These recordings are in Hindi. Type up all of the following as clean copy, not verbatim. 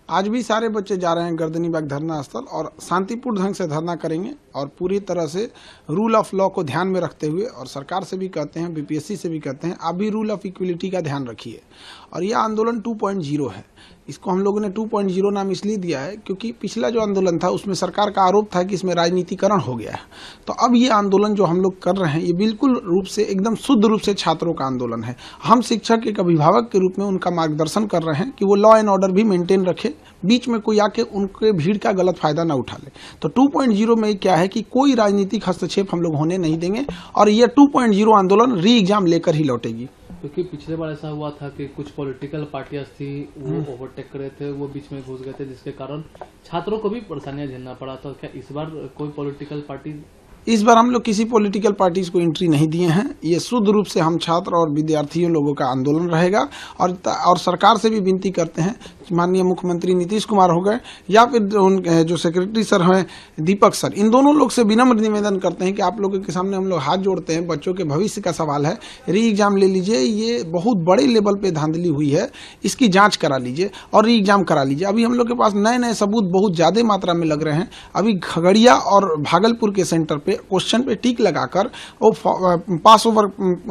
आज भी सारे बच्चे जा रहे हैं गर्दनीबाग धरना स्थल और शांतिपूर्ण ढंग से धरना करेंगे और पूरी तरह से रूल ऑफ लॉ को ध्यान में रखते हुए, और सरकार से भी कहते हैं, बीपीएससी से भी कहते हैं, आप भी रूल ऑफ इक्वलिटी का ध्यान रखिए। और यह आंदोलन 2.0 है। इसको हम लोगों ने 2.0 नाम इसलिए दिया है क्योंकि पिछला जो आंदोलन था उसमें सरकार का आरोप था कि इसमें राजनीतिकरण हो गया है। तो अब ये आंदोलन जो हम लोग कर रहे हैं ये बिल्कुल रूप से, एकदम शुद्ध रूप से छात्रों का आंदोलन है। हम शिक्षक एक अभिभावक के रूप में उनका मार्गदर्शन कर रहे हैं कि वो लॉ एंड ऑर्डर भी मेंटेन रखे, बीच में कोई आके उनके भीड़ का गलत फायदा ना उठा ले। तो 2.0 में क्या है कि कोई राजनीतिक हस्तक्षेप हम लोग होने नहीं देंगे और ये 2.0 आंदोलन री एग्जाम लेकर ही लौटेगी। क्योंकि पिछले बार ऐसा हुआ था कि कुछ पॉलिटिकल पार्टियां थी, वो ओवरटेक कर रहे थे, वो बीच में घुस गए थे, जिसके कारण छात्रों को भी परेशानियां झेलना पड़ा। तो क्या इस बार कोई पॉलिटिकल पार्टी? इस बार हम लोग किसी पॉलिटिकल पार्टीज को एंट्री नहीं दिए हैं। ये शुद्ध रूप से हम छात्र और विद्यार्थियों लोगों का आंदोलन रहेगा। और सरकार से भी विनती करते हैं, माननीय मुख्यमंत्री नीतीश कुमार हो गए या फिर जो सेक्रेटरी सर हैं दीपक सर, इन दोनों लोग से विनम्र निवेदन करते हैं कि आप लोगों के सामने हम लोग हाथ जोड़ते हैं, बच्चों के भविष्य का सवाल है, री एग्जाम ले लीजिए। ये बहुत बड़े लेवल पे धांधली हुई है, इसकी जांच करा लीजिए और री एग्जाम करा लीजिए। अभी हम लोग के पास नए नए सबूत बहुत ज्यादा मात्रा में लग रहे हैं। अभी खगड़िया और भागलपुर के सेंटर पे क्वेश्चन पे टिक लगाकर वो पास ओवर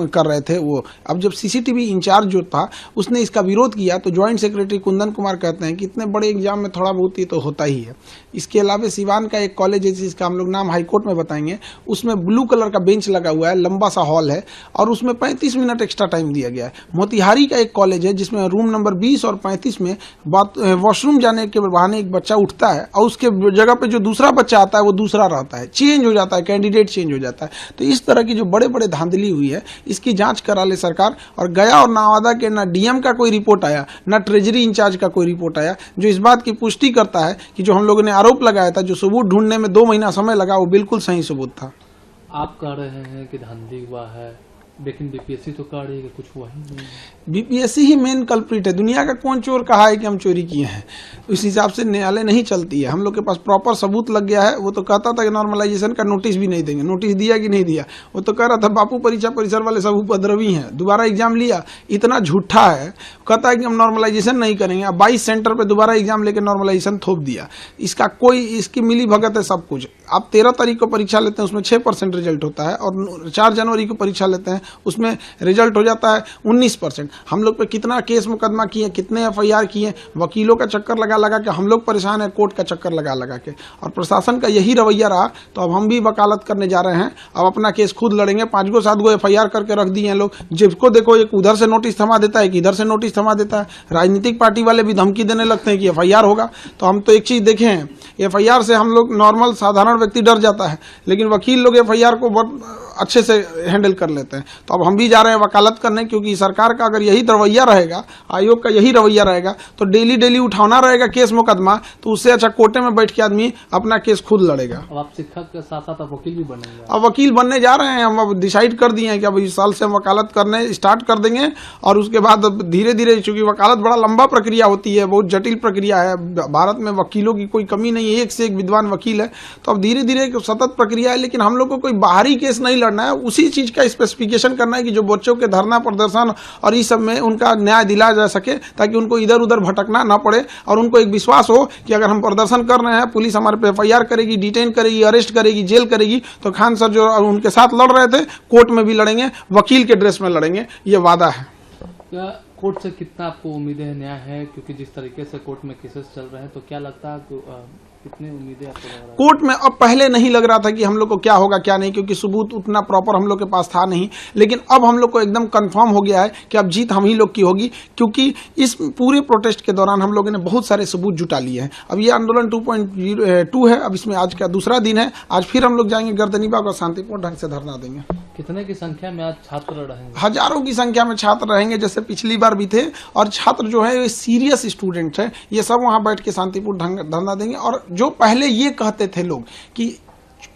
कर रहे थे। वो अब जब सीसीटीवी इंचार्ज जो था उसने इसका विरोध किया तो ज्वाइंट सेक्रेटरी कुंदन कुमार कहते हैं कि इतने बड़े एग्जाम में थोड़ा बहुत ही तो होता ही है। इसके अलावा सिवान का एक कॉलेज है जिसका हम लोग नाम हाईकोर्ट में बताएंगे, उसमें ब्लू कलर का बेंच लगा हुआ है, लंबा सा हॉल है और उसमें 35 मिनट एक्स्ट्रा टाइम दिया गया है। मोतिहारी का एक कॉलेज है जिसमें रूम नंबर 20 और 35 में वॉशरूम जाने के बहाने एक बच्चा उठता है और उसके जगह पे जो दूसरा बच्चा आता है वो दूसरा रहता है, चेंज हो जाता है, कैंडिडेट चेंज हो जाता है। तो इस तरह की जो बड़े बड़े धांधली हुई है इसकी जांच करा ले सरकार। और गया और नवादा के ना डीएम का कोई रिपोर्ट आया, ना ट्रेजरी इंचार्ज का कोई रिपोर्ट आया, जो इस बात की पुष्टि करता है कि जो हम लोगों ने आरोप लगाया था, जो सबूत ढूंढने में 2 महीना समय लगा, वो बिल्कुल सही सबूत था। आप कह रहे हैं कि धांधली हुआ है, लेकिन बीपीएससी तो कह रही है कि कुछ हुआ ही नहीं। बीपीएससी ही मेन कल्प्रिट है। दुनिया का कौन चोर कहा है कि हम चोरी किए हैं? उस हिसाब से न्यायालय नहीं चलती है। हम लोग के पास प्रॉपर सबूत लग गया है। वो तो कहता था कि नॉर्मलाइजेशन का नोटिस भी नहीं देंगे। नोटिस दिया कि नहीं दिया? वो तो कह रहा था बापू परीक्षा परिसर वाले सब उपद्रवी हैं, दोबारा एग्जाम लिया। इतना झूठा है, कहता है कि हम नॉर्मलाइजेशन नहीं करेंगे। अब 22 सेंटर पर दोबारा एग्जाम लेकर नॉर्मलाइजेशन थोप दिया। इसका कोई, इसकी मिली भगत है सब कुछ। आप 13 तारीख को परीक्षा लेते हैं, उसमें 6% रिजल्ट होता है और 4 जनवरी को परीक्षा लेते हैं, उसमें रिजल्ट हो जाता है 19%। हम लोग पे कितना केस मुकदमा किए, कितने एफआईआर किए, वकीलों का चक्कर लगा लगा के हम लोग परेशान है, कोर्ट का चक्कर लगा लगा के। और प्रशासन का यही रवैया रहा तो अब हम भी वकालत करने जा रहे हैं। अब अपना केस खुद लड़ेंगे। 5 गो 7 गो एफआईआर करके रख दिए हैं लोग। जिसको देखो एक उधर से नोटिस थमा देता है, एक इधर से नोटिस थमा देता है। राजनीतिक पार्टी वाले भी धमकी देने लगते हैं कि एफआईआर होगा। तो हम तो एक चीज देखे हैं, एफआईआर से हम लोग नॉर्मल साधारण व्यक्ति डर जाता है, लेकिन वकील लोग एफआईआर को बहुत अच्छे से हैंडल कर लेते हैं। तो अब हम भी जा रहे हैं वकालत करने, क्योंकि सरकार का अगर यही रवैया रहेगा, आयोग का यही रवैया रहेगा, तो डेली डेली उठाना रहेगा केस मुकदमा, तो उससे अच्छा कोर्टे में बैठ के आदमी अपना केस खुद लड़ेगा। अब आप शिक्षक के साथ साथ वकील भी बनेंगे? अब वकील बनने जा रहे हैं हम। अब डिसाइड कर दिए हैं कि अब इस साल से हम वकालत करने स्टार्ट कर देंगे और उसके बाद धीरे धीरे, चूंकि वकालत बड़ा लंबा प्रक्रिया होती है, बहुत जटिल प्रक्रिया है। भारत में वकीलों की कोई कमी नहीं है, एक से एक विद्वान वकील है। तो अब धीरे धीरे सतत प्रक्रिया है, लेकिन हम लोग को कोई बाहरी केस नहीं लड़ना है। उसी चीज का स्पेसिफिकेशन करना है कि जो बच्चों के धरना प्रदर्शन और इस सब में उनका न्याय दिलाया जा सके, ताकि उनको इधर उधर भटकना ना पड़े और उनको एक विश्वास हो कि अगर हम प्रदर्शन कर रहे हैं, पुलिस हमारे पे एफआईआर करेगी, डिटेन करेगी, अरेस्ट करेगी, जेल करेगी। तो खान सर जो उनके साथ लड़ रहे थे, कोर्ट में भी लड़ेंगे, वकील के ड्रेस में लड़ेंगे, ये वादा है। क्या कोर्ट से कितना आपको उम्मीदें न्याय है? क्योंकि जिस तरीके से कोर्ट में केसेस चल रहे हैं, तो क्या लगता है कितनी उम्मीदें आपको लग रहा है? कोर्ट में अब पहले नहीं लग रहा था कि हम लोग को क्या होगा क्या नहीं, क्योंकि सबूत उतना प्रॉपर हम लोग के पास था नहीं। लेकिन अब हम लोग को एकदम कंफर्म हो गया है कि अब जीत हम ही लोग की होगी, क्योंकि इस पूरे प्रोटेस्ट के दौरान हम लोगों ने बहुत सारे सबूत जुटा लिए हैं। अब ये आंदोलन 2.2 है। अब इसमें आज का दूसरा दिन है। आज फिर हम लोग जाएंगे गर्दनीबाग और शांतिपूर्ण ढंग से धरना देंगे। कितने की संख्या में आज छात्र रहेंगे? हजारों की संख्या में छात्र रहेंगे, जैसे पिछली बार भी थे। और छात्र जो है ये सीरियस स्टूडेंट है, ये सब वहां बैठ के शांतिपूर्ण धरना देंगे। और जो पहले ये कहते थे लोग कि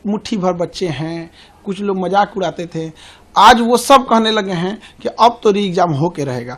मुट्ठी भर बच्चे हैं, कुछ लोग मजाक उड़ाते थे, आज वो सब कहने लगे हैं कि अब तो री एग्जाम होके रहेगा।